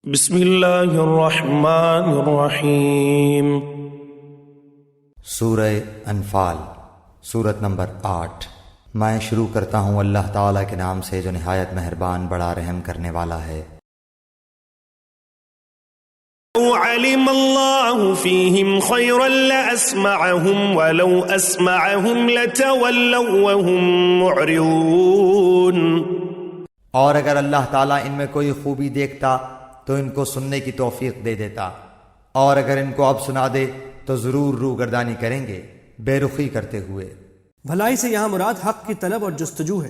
بسم اللہ الرحمن الرحیم۔ سورہ انفال، سورت نمبر 8۔ میں شروع کرتا ہوں اللہ تعالیٰ کے نام سے جو نہایت مہربان بڑا رحم کرنے والا ہے۔ لو علم اللہ فیہم خیرا لاسمعہم ولو اسمعہم لتولوا وہم معرضون۔ اور اگر اللہ تعالیٰ ان میں کوئی خوبی دیکھتا تو ان کو سننے کی توفیق دے دیتا، اور اگر ان کو اب سنا دے تو ضرور روگردانی کریں گے بے رخی کرتے ہوئے۔ بھلائی سے یہاں مراد حق کی طلب اور جستجو ہے،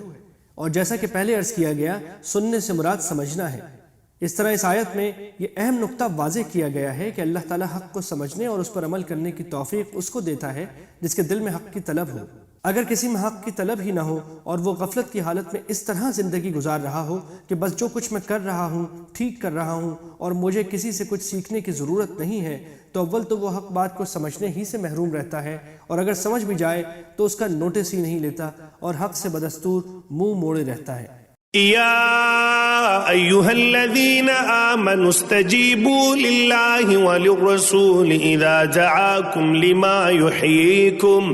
اور جیسا کہ پہلے عرض کیا گیا سننے سے مراد سمجھنا ہے۔ اس طرح اس آیت میں یہ اہم نقطہ واضح کیا گیا ہے کہ اللہ تعالیٰ حق کو سمجھنے اور اس پر عمل کرنے کی توفیق اس کو دیتا ہے جس کے دل میں حق کی طلب ہو۔ اگر کسی میں حق کی طلب ہی نہ ہو اور وہ غفلت کی حالت میں اس طرح زندگی گزار رہا ہو کہ بس جو کچھ میں کر رہا ہوں ٹھیک کر رہا ہوں اور مجھے کسی سے کچھ سیکھنے کی ضرورت نہیں ہے، تو اول تو وہ حق بات کو سمجھنے ہی سے محروم رہتا ہے، اور اگر سمجھ بھی جائے تو اس کا نوٹس ہی نہیں لیتا اور حق سے بدستور منہ موڑے رہتا ہے۔ یا ایہا الذین آمنوا استجیبوا للہ وللرسول اذا دعاکم لما یحییکم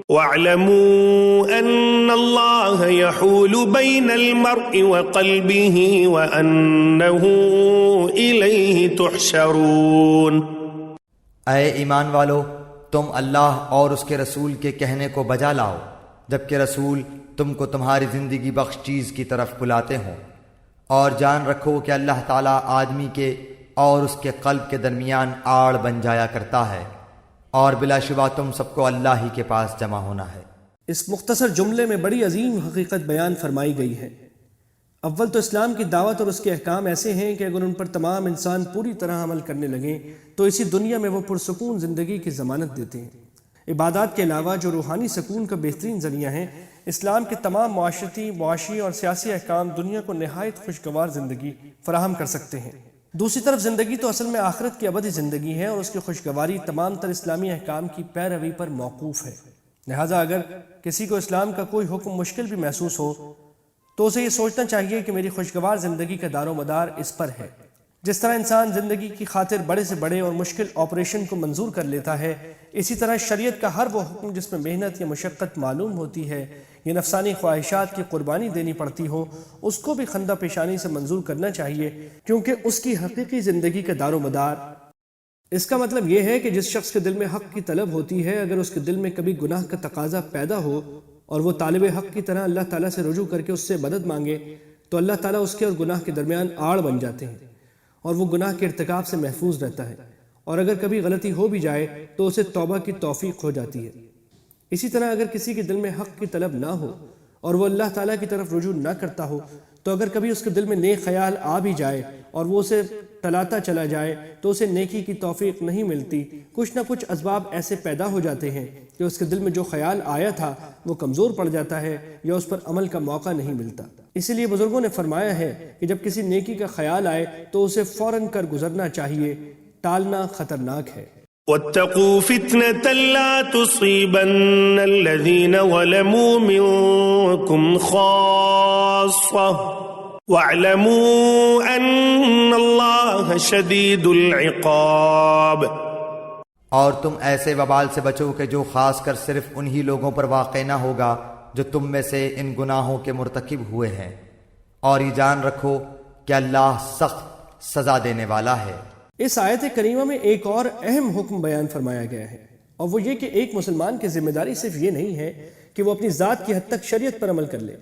واعلموا ان اللہ یحول بین المرء وقلبہ وانہ الیہ تحشرون۔ اے ایمان والو، تم اللہ اور اس کے رسول کے کہنے کو بجا لاؤ جبکہ رسول تم کو تمہاری زندگی بخش چیز کی طرف بلاتے ہوں، اور جان رکھو کہ اللہ تعالیٰ آدمی کے اور اس کے قلب کے درمیان آڑ بن جایا کرتا ہے، اور بلا شبہ تم سب کو اللہ ہی کے پاس جمع ہونا ہے۔ اس مختصر جملے میں بڑی عظیم حقیقت بیان فرمائی گئی ہے۔ اول تو اسلام کی دعوت اور اس کے احکام ایسے ہیں کہ اگر ان پر تمام انسان پوری طرح عمل کرنے لگیں تو اسی دنیا میں وہ پرسکون زندگی کی ضمانت دیتے ہیں۔ عبادات کے علاوہ جو روحانی سکون کا بہترین ذریعہ ہیں، اسلام کے تمام معاشی اور سیاسی احکام دنیا کو نہایت خوشگوار زندگی فراہم کر سکتے ہیں۔ دوسری طرف زندگی تو اصل میں آخرت کی ابدی زندگی ہے، اور اس کی خوشگواری تمام تر اسلامی احکام کی پیروی پر موقوف ہے۔ لہٰذا اگر کسی کو اسلام کا کوئی حکم مشکل بھی محسوس ہو تو اسے یہ سوچنا چاہیے کہ میری خوشگوار زندگی کا دار و مدار اس پر ہے۔ جس طرح انسان زندگی کی خاطر بڑے سے بڑے اور مشکل آپریشن کو منظور کر لیتا ہے، اسی طرح شریعت کا ہر وہ حکم جس میں محنت یا مشقت معلوم ہوتی ہے یا نفسانی خواہشات کی قربانی دینی پڑتی ہو، اس کو بھی خندہ پیشانی سے منظور کرنا چاہیے، کیونکہ اس کی حقیقی زندگی کا دار و مدار۔ اس کا مطلب یہ ہے کہ جس شخص کے دل میں حق کی طلب ہوتی ہے، اگر اس کے دل میں کبھی گناہ کا تقاضا پیدا ہو اور وہ طالب حق کی طرح اللہ تعالیٰ سے رجوع کر کے اس سے مدد مانگے، تو اللہ تعالیٰ اس کے اور گناہ کے درمیان آڑ بن جاتے ہیں اور وہ گناہ کے ارتکاب سے محفوظ رہتا ہے، اور اگر کبھی غلطی ہو بھی جائے تو اسے توبہ کی توفیق ہو جاتی ہے۔ اسی طرح اگر کسی کے دل میں حق کی طلب نہ ہو اور وہ اللہ تعالیٰ کی طرف رجوع نہ کرتا ہو، تو اگر کبھی اس کے دل میں نیک خیال آ بھی جائے اور وہ اسے ٹلاتا چلا جائے تو اسے نیکی کی توفیق نہیں ملتی۔ کچھ نہ کچھ اسباب ایسے پیدا ہو جاتے ہیں کہ اس کے دل میں جو خیال آیا تھا وہ کمزور پڑ جاتا ہے یا اس پر عمل کا موقع نہیں ملتا۔ اسی لیے بزرگوں نے فرمایا ہے کہ جب کسی نیکی کا خیال آئے تو اسے فوراً کر گزرنا چاہیے، ٹالنا خطرناک ہے۔ واتقوا فتنة لا تصيبن الذين ظلموا منكم خاصة واعلموا ان اللہ شدید العقاب۔ اور تم ایسے وبال سے بچو کہ جو خاص کر صرف انہی لوگوں پر واقع نہ ہوگا جو تم میں سے ان گناہوں کے مرتکب ہوئے ہیں، اور یہ جان رکھو کہ اللہ سخت سزا دینے والا ہے۔ اس آیت کریمہ میں ایک اور اہم حکم بیان فرمایا گیا ہے، اور وہ یہ کہ ایک مسلمان کی ذمہ داری صرف یہ نہیں ہے کہ وہ اپنی ذات کی حد تک شریعت پر عمل کر لے،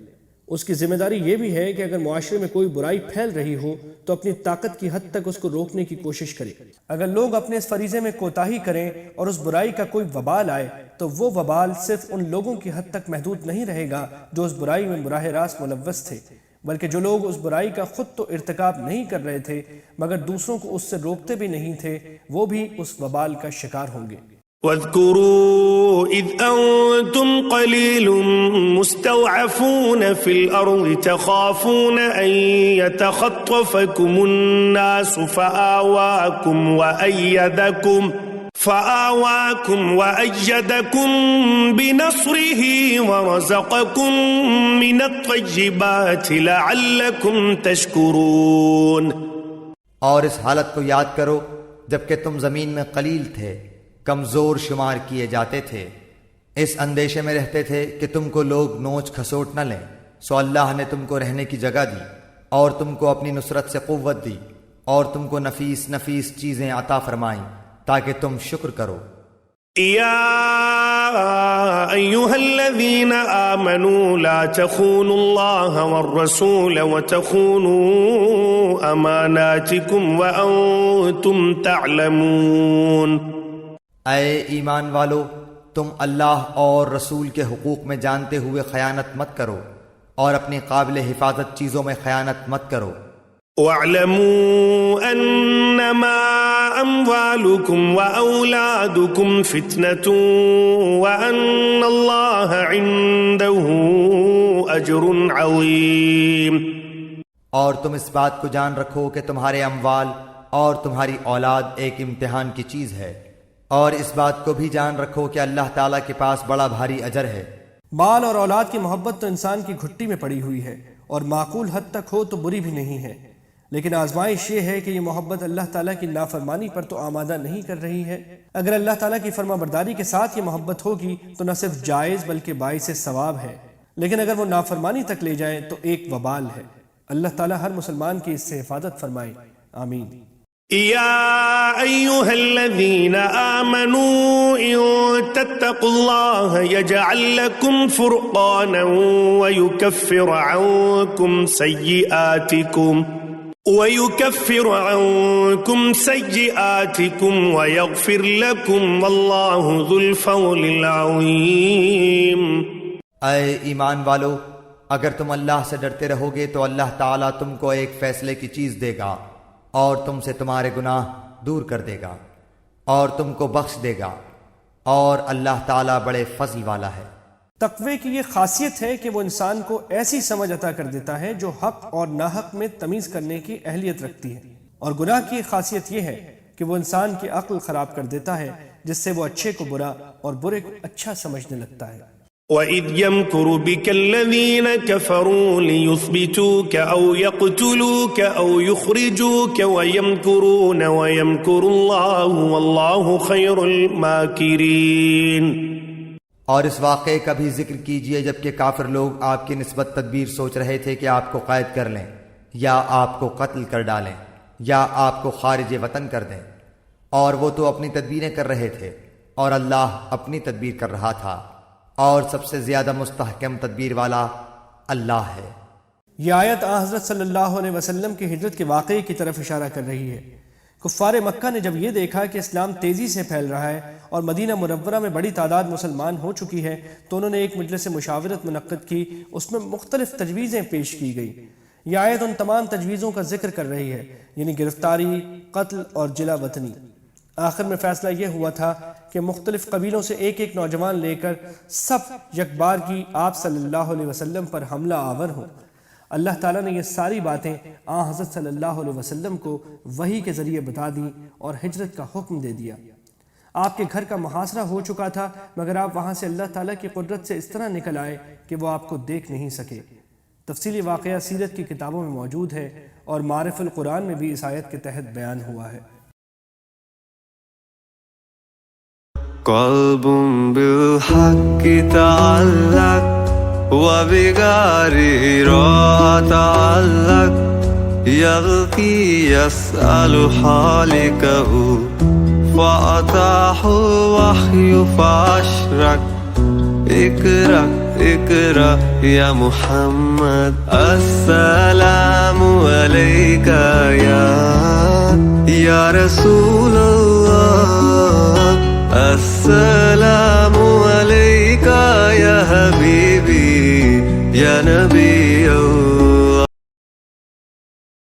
اس کی ذمہ داری یہ بھی ہے کہ اگر معاشرے میں کوئی برائی پھیل رہی ہو تو اپنی طاقت کی حد تک اس کو روکنے کی کوشش کرے۔ اگر لوگ اپنے اس فریضے میں کوتاہی کریں اور اس برائی کا کوئی وبال آئے تو وہ وبال صرف ان لوگوں کی حد تک محدود نہیں رہے گا جو اس برائی میں براہ راست ملوث تھے، بلکہ جو لوگ اس برائی کا خود تو ارتکاب نہیں کر رہے تھے مگر دوسروں کو اس سے روکتے بھی نہیں تھے، وہ بھی اس وبال کا شکار ہوں گے۔ واذكروا اذ انتم قليل مستضعفون في الارض تخافون ان يتخطفكم الناس فآواكم وأيدكم بنصره ورزقكم من الطيبات لعلكم تشكرون۔ اور اس حالت کو یاد کرو جبکہ تم زمین میں قلیل تھے، کمزور شمار کیے جاتے تھے، اس اندیشے میں رہتے تھے کہ تم کو لوگ نوچ کھسوٹ نہ لیں، سو اللہ نے تم کو رہنے کی جگہ دی اور تم کو اپنی نصرت سے قوت دی اور تم کو نفیس نفیس چیزیں عطا فرمائیں تاکہ تم شکر کرو۔ يا أيها الذين آمنوا لا تخونوا الله والرسول وتخونوا أماناتكم وأنتم تعلمون۔ اے ایمان والو، تم اللہ اور رسول کے حقوق میں جانتے ہوئے خیانت مت کرو اور اپنی قابل حفاظت چیزوں میں خیانت مت کرو۔ واعلموا انما اموالكم واولادكم فتنة وان الله عنده اجر عظيم۔ اور تم اس بات کو جان رکھو کہ تمہارے اموال اور تمہاری اولاد ایک امتحان کی چیز ہے، اور اس بات کو بھی جان رکھو کہ اللہ تعالیٰ کے پاس بڑا بھاری اجر ہے۔ مال اور اولاد کی محبت تو انسان کی گھٹی میں پڑی ہوئی ہے، اور معقول حد تک ہو تو بری بھی نہیں ہے، لیکن آزمائش یہ ہے کہ یہ محبت اللہ تعالیٰ کی نافرمانی پر تو آمادہ نہیں کر رہی ہے۔ اگر اللہ تعالیٰ کی فرما برداری کے ساتھ یہ محبت ہوگی تو نہ صرف جائز بلکہ باعث ثواب ہے، لیکن اگر وہ نافرمانی تک لے جائے تو ایک وبال ہے۔ اللہ تعالیٰ ہر مسلمان کی اس سے حفاظت فرمائے، آمین۔ يا أيها الذين آمنوا إن تتقوا الله يجعل لكم فرقانا ويكفر عنكم سيئاتكم ويغفر لكم والله ذو الفضل العظيم۔ اے ایمان والو، اگر تم اللہ سے ڈرتے رہو گے تو اللہ تعالیٰ تم کو ایک فیصلے کی چیز دے گا اور تم سے تمہارے گناہ دور کر دے گا اور تم کو بخش دے گا، اور اللہ تعالیٰ بڑے فضل والا ہے۔ تقوی کی یہ خاصیت ہے کہ وہ انسان کو ایسی سمجھ عطا کر دیتا ہے جو حق اور ناحق میں تمیز کرنے کی اہلیت رکھتی ہے، اور گناہ کی خاصیت یہ ہے کہ وہ انسان کی عقل خراب کر دیتا ہے، جس سے وہ اچھے کو برا اور برے کو اچھا سمجھنے لگتا ہے۔ وَإِذْ يَمْكُرُ بِكَ الَّذِينَ كَفَرُوا لِيُثْبِتُوكَ أَوْ يَقْتُلُوكَ أَوْ يُخْرِجُوكَ وَيَمْكُرُونَ وَيَمْكُرُ اللَّهُ وَاللَّهُ خَيْرُ الْمَاكِرِينَ۔ اور اس واقعے کا بھی ذکر کیجئے جبکہ کافر لوگ آپ کی نسبت تدبیر سوچ رہے تھے کہ آپ کو قید کر لیں یا آپ کو قتل کر ڈالیں یا آپ کو خارج وطن کر دیں، اور وہ تو اپنی تدبیریں کر رہے تھے اور اللہ اپنی تدبیر کر رہا تھا، اور سب سے زیادہ مستحکم تدبیر والا اللہ ہے۔ یہ آیت حضرت صلی اللہ علیہ وسلم کی ہجرت کے واقعے کی طرف اشارہ کر رہی ہے۔ کفار مکہ نے جب یہ دیکھا کہ اسلام تیزی سے پھیل رہا ہے اور مدینہ منورہ میں بڑی تعداد مسلمان ہو چکی ہے، تو انہوں نے ایک مجلس مشاورت منعقد کی، اس میں مختلف تجویزیں پیش کی گئی۔ یہ آیت ان تمام تجویزوں کا ذکر کر رہی ہے، یعنی گرفتاری، قتل اور جلا وطنی۔ آخر میں فیصلہ یہ ہوا تھا کہ مختلف قبیلوں سے ایک ایک نوجوان لے کر سب یکبار کی آپ صلی اللہ علیہ وسلم پر حملہ آور ہوں۔ اللہ تعالیٰ نے یہ ساری باتیں حضرت صلی اللہ علیہ وسلم کو وحی کے ذریعے بتا دیں اور ہجرت کا حکم دے دیا۔ آپ کے گھر کا محاصرہ ہو چکا تھا، مگر آپ وہاں سے اللہ تعالیٰ کی قدرت سے اس طرح نکل آئے کہ وہ آپ کو دیکھ نہیں سکے۔ تفصیلی واقعہ سیرت کی کتابوں میں موجود ہے اور معارف القرآن میں بھی اس آیت کے تحت بیان ہوا ہے۔ قلب بالحق تعلق وبغيره تعلق يبكي يسأل حالكه فأتاه الوحي فأشرك اقرأ اقرأ يا محمد السلام عليك يا رسول الله السلام عليك يا حبيبي يا نبي الله۔